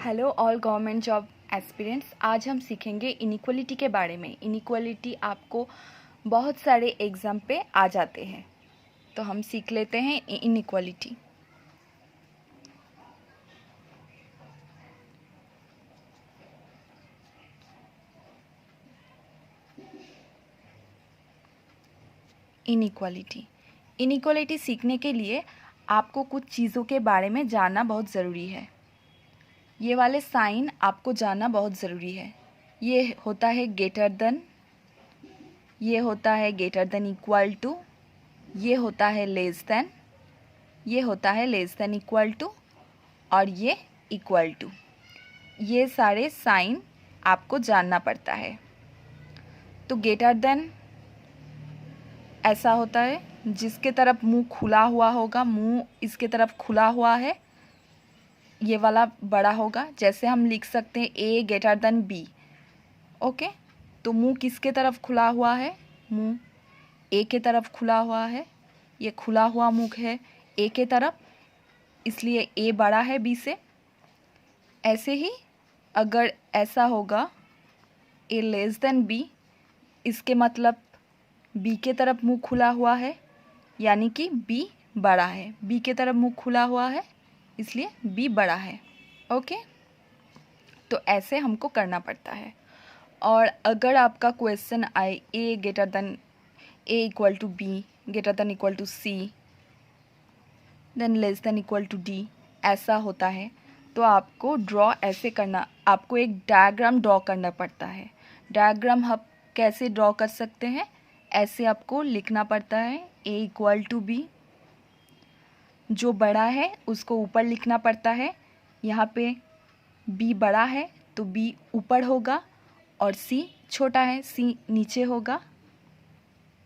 Hello all government job aspirants. आज हम सीखेंगे इनइक्वलिटी के बारे में। इनइक्वलिटी आपको बहुत सारे एग्ज़ाम पे आ जाते हैं, तो हम सीख लेते हैं इनइक्वलिटी। इनइक्वलिटी सीखने के लिए आपको कुछ चीज़ों के बारे में जानना बहुत ज़रूरी है। ये वाले साइन आपको जानना बहुत ज़रूरी है। ये होता है ग्रेटर देन, ये होता है ग्रेटर देन इक्वल टू, ये होता है लेस देन, ये होता है लेस देन इक्वल टू, और ये इक्वल टू। ये सारे साइन आपको जानना पड़ता है। तो ग्रेटर देन ऐसा होता है जिसके तरफ मुंह खुला हुआ होगा, मुंह इसके तरफ खुला हुआ है, ये वाला बड़ा होगा। जैसे हम लिख सकते हैं ए ग्रेटर देन बी। ओके, तो मुंह किसके तरफ खुला हुआ है? मुंह ए के तरफ खुला हुआ है। ये खुला हुआ मुंह है ए के तरफ, इसलिए ए बड़ा है बी से। ऐसे ही अगर ऐसा होगा ए लेस देन बी, इसके मतलब बी के तरफ मुंह खुला हुआ है, यानी कि बी बड़ा है। बी के तरफ मुंह खुला हुआ है, इसलिए बी बड़ा है। ओके, तो ऐसे हमको करना पड़ता है। और अगर आपका क्वेश्चन आए A greater than A equal to B, greater than equal to C, then less than equal to D, ऐसा होता है, तो आपको ड्रॉ ऐसे करना, आपको एक डायग्राम ड्रॉ करना पड़ता है। डायग्राम हम कैसे ड्रॉ कर सकते हैं? ऐसे आपको लिखना पड़ता है ए इक्वल टू बी, जो बड़ा है उसको ऊपर लिखना पड़ता है। यहाँ पे बी बड़ा है तो बी ऊपर होगा, और सी छोटा है, सी नीचे होगा।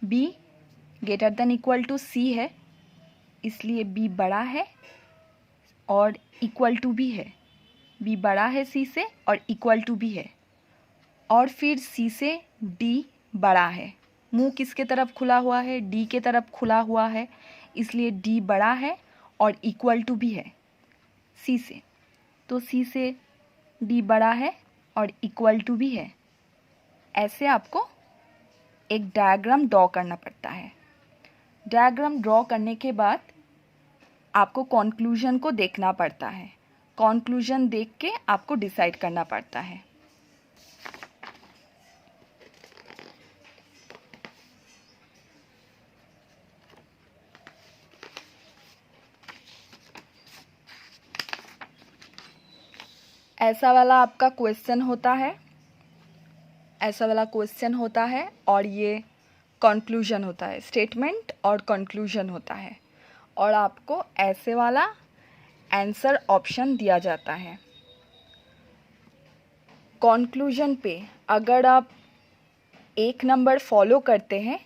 B greater than equal to C है, इसलिए बी बड़ा है और इक्वल टू भी है। बी बड़ा है सी से और इक्वल टू भी है। और फिर सी से डी बड़ा है। मुंह किसके तरफ खुला हुआ है? डी के तरफ खुला हुआ है, इसलिए डी बड़ा है और इक्वल टू भी है सी से। तो सी से डी बड़ा है और इक्वल टू भी है। ऐसे आपको एक डायग्राम ड्रॉ करना पड़ता है। डायग्राम ड्रॉ करने के बाद आपको कॉन्क्लूजन को देखना पड़ता है। कॉन्क्लूजन देख के आपको डिसाइड करना पड़ता है। ऐसा वाला आपका क्वेश्चन होता है, ऐसा वाला क्वेश्चन होता है, और ये कंक्लूजन होता है। स्टेटमेंट और कंक्लूजन होता है, और आपको ऐसे वाला आंसर ऑप्शन दिया जाता है। कंक्लूजन पे अगर आप एक नंबर फॉलो करते हैं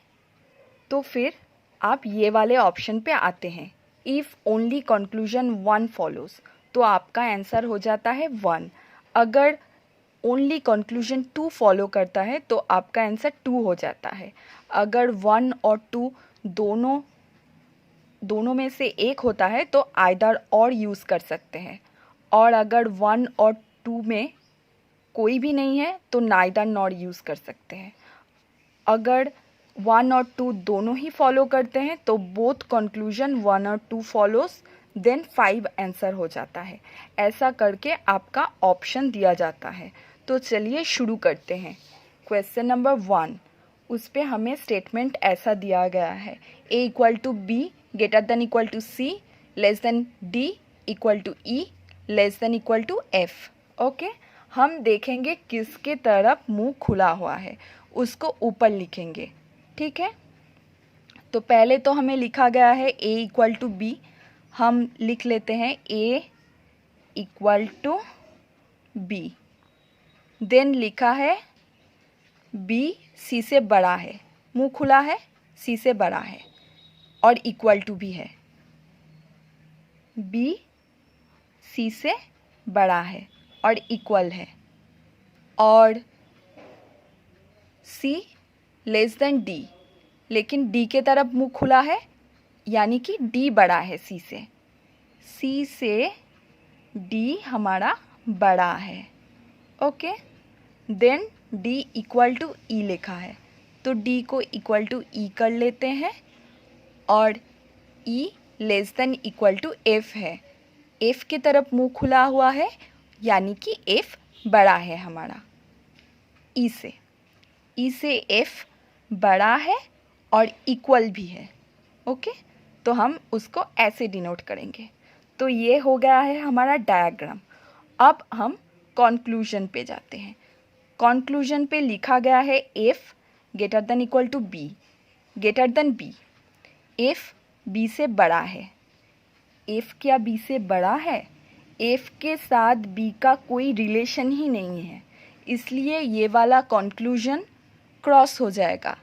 तो फिर आप ये वाले ऑप्शन पे आते हैं। इफ़ ओनली कंक्लूजन 1 फॉलोज, तो आपका आंसर हो जाता है 1। अगर ओनली कंक्लूजन 2 फॉलो करता है तो आपका आंसर 2 हो जाता है। अगर 1 और 2 दोनों में से एक होता है तो आइदर और यूज़ कर सकते हैं। और अगर 1 और 2 में कोई भी नहीं है तो नाइदर नॉर यूज़ कर सकते हैं। अगर 1 और 2 दोनों ही फॉलो करते हैं तो बोथ कंक्लूजन 1 और 2 फॉलोज, देन 5 आंसर हो जाता है। ऐसा करके आपका ऑप्शन दिया जाता है। तो चलिए शुरू करते हैं। क्वेश्चन नंबर 1, उस पर हमें स्टेटमेंट ऐसा दिया गया है A equal to B greater than equal to C less than D equal to E less than equal to F. Okay, हम देखेंगे किसके तरफ मुंह खुला हुआ है, उसको ऊपर लिखेंगे। ठीक है, तो पहले तो हमें लिखा गया है a इक्वल टू बी, हम लिख लेते हैं a equal to B. Then लिखा है b c से बड़ा है, मुंह खुला है, c से बड़ा है और इक्वल टू भी है। b c से बड़ा है और इक्वल है, और c लेस देन d, लेकिन d के तरफ मुंह खुला है, यानी कि d बड़ा है c से। c से d हमारा बड़ा है। Okay, then D equal to E लिखा है, तो D को इक्वल टू E कर लेते हैं, और E less than equal to F है। F की तरफ मुंह खुला हुआ है, यानी कि F बड़ा है हमारा E से। E से F बड़ा है और इक्वल भी है। ओके, तो हम उसको ऐसे डिनोट करेंगे। तो ये हो गया है हमारा डायग्राम। अब हम कॉन्क्लूजन पे जाते हैं। कॉन्क्लूजन पे लिखा गया है F greater than equal to B, greater than B। F B से बड़ा है। F क्या B से बड़ा है? F के साथ B का कोई रिलेशन ही नहीं है, इसलिए ये वाला कॉन्क्लूजन क्रॉस हो जाएगा,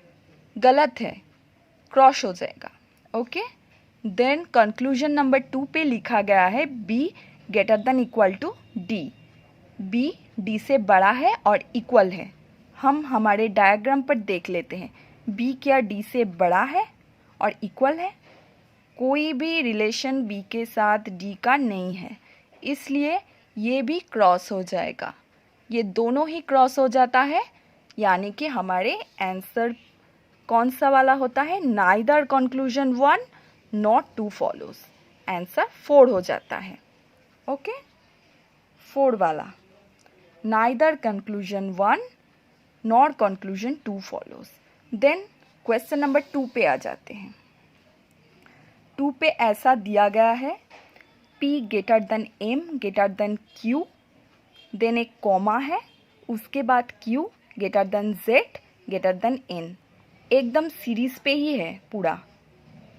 गलत है, क्रॉस हो जाएगा। ओके, देन कंक्लूजन नंबर 2 पे लिखा गया है B greater than equal to D। B D से बड़ा है और इक्वल है। हम हमारे डायग्राम पर देख लेते हैं, B क्या D से बड़ा है और इक्वल है? कोई भी रिलेशन B के साथ D का नहीं है, इसलिए ये भी क्रॉस हो जाएगा। ये दोनों ही क्रॉस हो जाता है, यानी कि हमारे आंसर कौन सा वाला होता है? Neither conclusion 1 not 2 follows. Answer 4 हो जाता है। ओके, 4 वाला, neither conclusion 1 not conclusion 2 follows. Then question number 2 पे आ जाते हैं। 2 पे ऐसा दिया गया है P greater than M greater than Q, then एक कॉमा है, उसके बाद Q greater than Z greater than N। एकदम सीरीज पे ही है पूरा।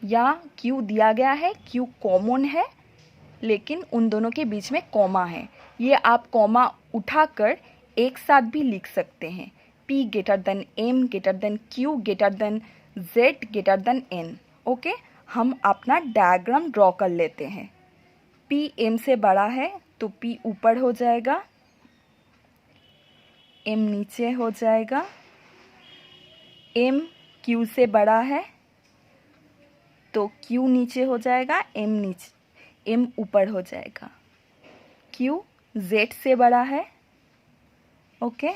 या Q दिया गया है, Q कॉमन है, लेकिन उन दोनों के बीच में कॉमा है। ये आप कॉमा उठाकर एक साथ भी लिख सकते हैं, P greater than M greater than Q greater than Z greater than N। Okay, हम अपना डायग्राम ड्रॉ कर लेते हैं। P M से बड़ा है तो P ऊपर हो जाएगा, M नीचे हो जाएगा। M Q से बड़ा है तो Q नीचे हो जाएगा, M ऊपर हो जाएगा। Q Z से बड़ा है। ओके,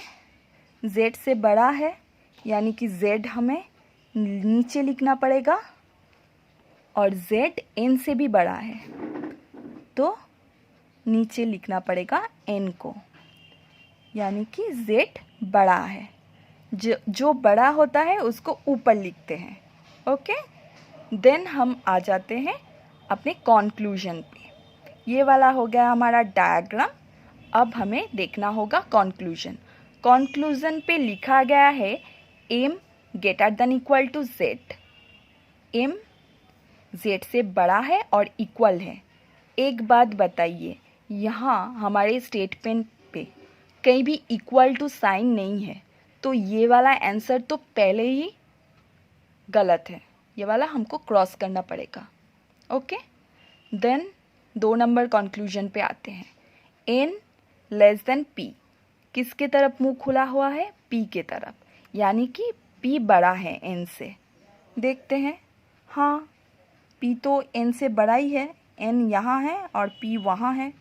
Z से बड़ा है, यानी कि Z हमें नीचे लिखना पड़ेगा, और Z N से भी बड़ा है तो नीचे लिखना पड़ेगा N को, यानी कि Z बड़ा है। जो बड़ा होता है उसको ऊपर लिखते हैं। ओके, देन हम आ जाते हैं अपने कॉन्क्लूजन पे। ये वाला हो गया हमारा डायग्राम। अब हमें देखना होगा कॉन्क्लूजन। कॉन्क्लूजन पे लिखा गया है M greater than equal to Z। M Z से बड़ा है और इक्वल है। एक बात बताइए, यहाँ हमारे स्टेटमेंट पे कहीं भी इक्वल टू साइन नहीं है, तो ये वाला आंसर तो पहले ही गलत है, ये वाला हमको क्रॉस करना पड़ेगा। ओके, देन 2 नंबर कंक्लूजन पे आते हैं। N लेस देन P, किसके तरफ मुंह खुला हुआ है? P के तरफ, यानी कि P बड़ा है N से। देखते हैं, हाँ P तो N से बड़ा ही है, N यहाँ है और P वहाँ है।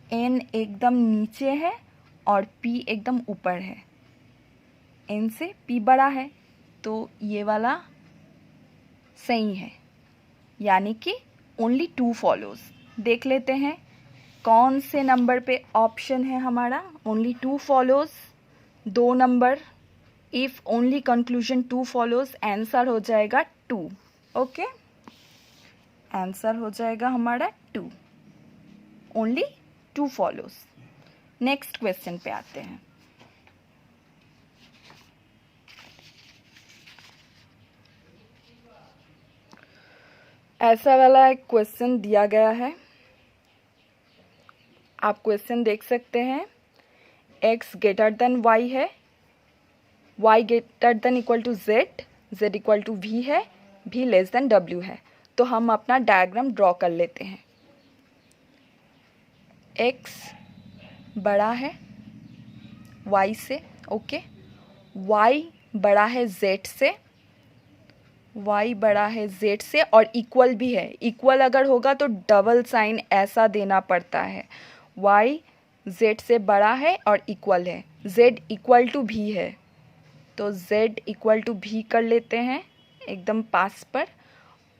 N एकदम नीचे है और P एकदम ऊपर है। N से P बड़ा है, तो ये वाला सही है, यानी कि ओनली 2 फॉलोज। देख लेते हैं कौन से नंबर पे ऑप्शन है हमारा only 2 follows. 2 number, if only conclusion 2 follows, answer हो जाएगा 2। ओके, आंसर हो जाएगा हमारा 2, ओनली 2 फॉलोज। नेक्स्ट क्वेश्चन पे आते हैं। ऐसा वाला एक क्वेश्चन दिया गया है, आप क्वेश्चन देख सकते हैं। x ग्रेटर देन y है, y greater than equal to z, z equal to v है, v लेस देन w है। तो हम अपना डायग्राम ड्रॉ कर लेते हैं। x बड़ा है y से, ओके, y बड़ा है z से, y बड़ा है z से और इक्वल भी है। इक्वल अगर होगा तो डबल साइन ऐसा देना पड़ता है। y z से बड़ा है और इक्वल है, z इक्वल टू भी है, तो z इक्वल टू भी कर लेते हैं एकदम पास पर।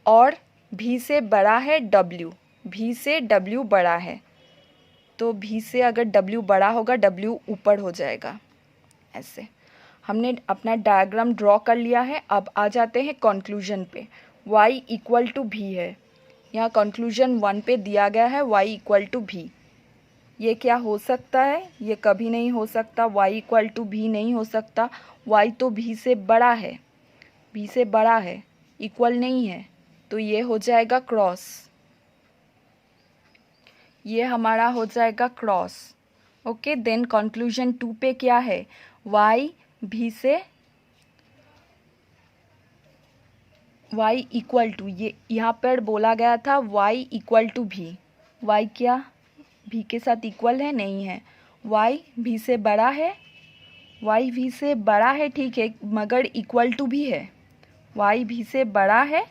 और भी से बड़ा है w, भी से w बड़ा है, तो भी से अगर w बड़ा होगा w ऊपर हो जाएगा। ऐसे हमने अपना डायग्राम ड्रॉ कर लिया है। अब आ जाते हैं कंक्लूजन पे। y इक्वल टू भी है, यहाँ कंक्लूजन 1 पे दिया गया है y इक्वल टू भी। ये क्या हो सकता है? ये कभी नहीं हो सकता, y इक्वल टू भी नहीं हो सकता। y तो भी से बड़ा है, भी से बड़ा है, इक्वल नहीं है, तो ये हो जाएगा क्रॉस, ये हमारा हो जाएगा क्रॉस। ओके, देन कंक्लूजन 2 पे क्या है? y भी से y इक्वल टू, ये यहाँ पर बोला गया था y इक्वल टू भी। y क्या भी के साथ इक्वल है? नहीं है। y भी से बड़ा है, y भी से बड़ा है, ठीक है, मगर इक्वल टू भी है। y भी से बड़ा है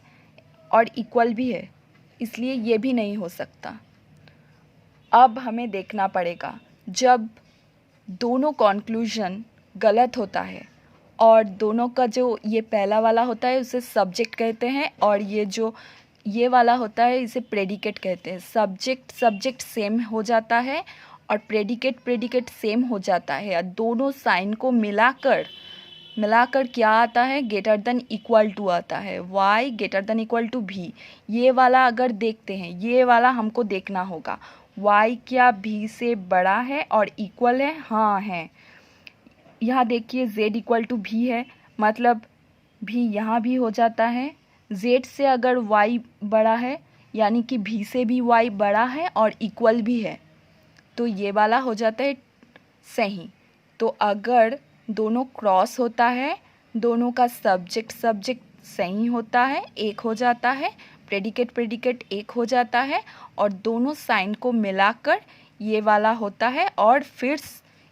और इक्वल भी है, इसलिए ये भी नहीं हो सकता। अब हमें देखना पड़ेगा, जब दोनों कॉन्क्लूजन गलत होता है और दोनों का जो ये पहला वाला होता है उसे सब्जेक्ट कहते हैं, और ये वाला होता है इसे प्रेडिकेट कहते हैं। सब्जेक्ट सेम हो जाता है और प्रेडिकेट सेम हो जाता है, और दोनों साइन को मिलाकर क्या आता है? ग्रेटर देन इक्वल टू आता है। y greater than equal to भी। ये वाला अगर देखते हैं, ये वाला हमको देखना होगा, y क्या भी से बड़ा है और इक्वल है? हाँ है। यहाँ देखिए z इक्वल टू भी है, मतलब भी यहाँ भी हो जाता है। z से अगर y बड़ा है यानी कि भी से भी y बड़ा है और इक्वल भी है, तो ये वाला हो जाता है सही। तो अगर दोनों क्रॉस होता है, दोनों का सब्जेक्ट सही होता है, एक हो जाता है, प्रेडिकेट एक हो जाता है, और दोनों साइन को मिलाकर ये वाला होता है और फिर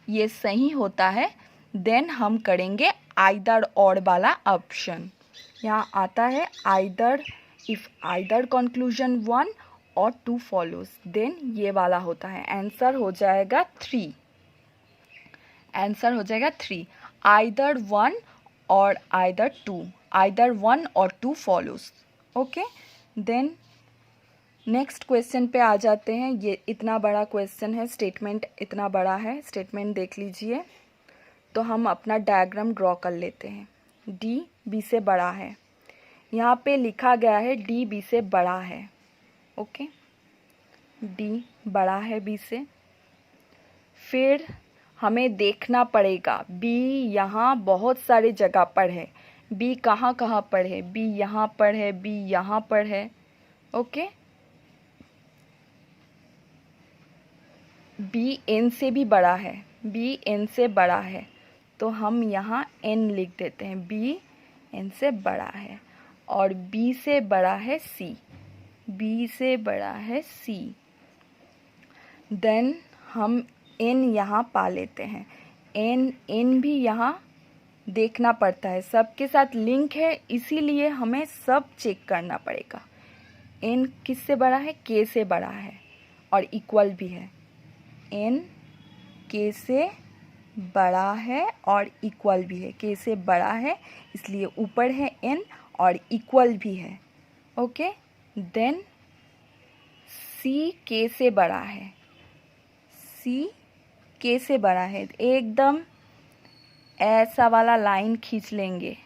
ये सही होता है, देन हम करेंगे आइदर और वाला ऑप्शन। यहाँ आता है आइदर, इफ़ आइदर कंक्लूजन 1 और 2 फॉलोज, देन ये वाला होता है। आंसर हो जाएगा 3। आंसर हो जाएगा 3, आइदर 1 और आइदर 2, आइदर 1 और 2 follows. Okay, then next question पे आ जाते हैं। ये इतना बड़ा क्वेश्चन है, स्टेटमेंट इतना बड़ा है, स्टेटमेंट देख लीजिए। तो हम अपना डायग्राम ड्रॉ कर लेते हैं। d b से बड़ा है, यहाँ पे लिखा गया है d b से बड़ा है। ओके, d बड़ा है b से। फिर हमें देखना पड़ेगा b यहाँ बहुत सारे जगह पर है। b कहाँ पर है? b यहाँ पर है, b यहाँ पर है। ओके, b n से भी बड़ा है, b n से बड़ा है, तो हम यहाँ n लिख देते हैं। b n से बड़ा है, और b से बड़ा है c, b से बड़ा है c। देन हम n यहाँ पा लेते हैं। n भी यहाँ देखना पड़ता है, सबके साथ लिंक है, इसीलिए हमें सब चेक करना पड़ेगा। n किससे बड़ा है? k से बड़ा है और इक्वल भी है। n k से बड़ा है और इक्वल भी है, k से बड़ा है इसलिए ऊपर है n और इक्वल भी है। ओके, देन c k से बड़ा है, c k से बड़ा है, एकदम ऐसा वाला लाइन खींच लेंगे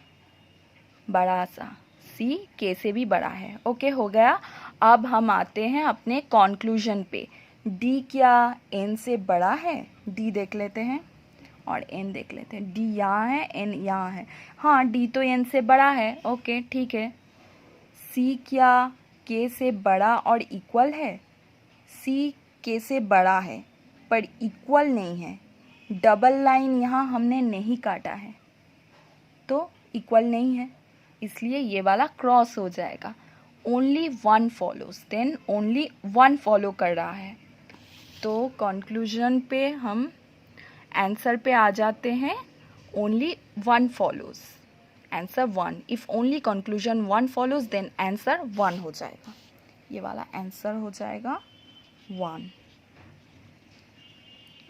बड़ा सा, c k से भी बड़ा है। ओके, हो गया। अब हम आते हैं अपने कंक्लूजन पे। d क्या n से बड़ा है? d देख लेते हैं और n देख लेते हैं। d यहाँ है, n यहाँ है। हाँ, d तो n से बड़ा है। ओके, ठीक है। c क्या k से बड़ा और इक्वल है? c k से बड़ा है पर इक्वल नहीं है। डबल लाइन यहाँ हमने नहीं काटा है, तो इक्वल नहीं है, इसलिए ये वाला क्रॉस हो जाएगा। Only 1 follows, then only 1 follow कर रहा है। तो कंक्लूजन पे हम आंसर पे आ जाते हैं, only 1 follows. Answer 1। If only conclusion 1 follows then answer 1 हो जाएगा। ये वाला आंसर हो जाएगा 1।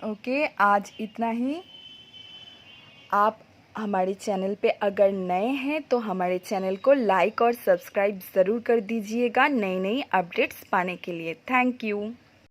ओके, आज इतना ही। आप हमारे चैनल पे अगर नए हैं तो हमारे चैनल को लाइक और सब्सक्राइब ज़रूर कर दीजिएगा नई नई अपडेट्स पाने के लिए। Thank you.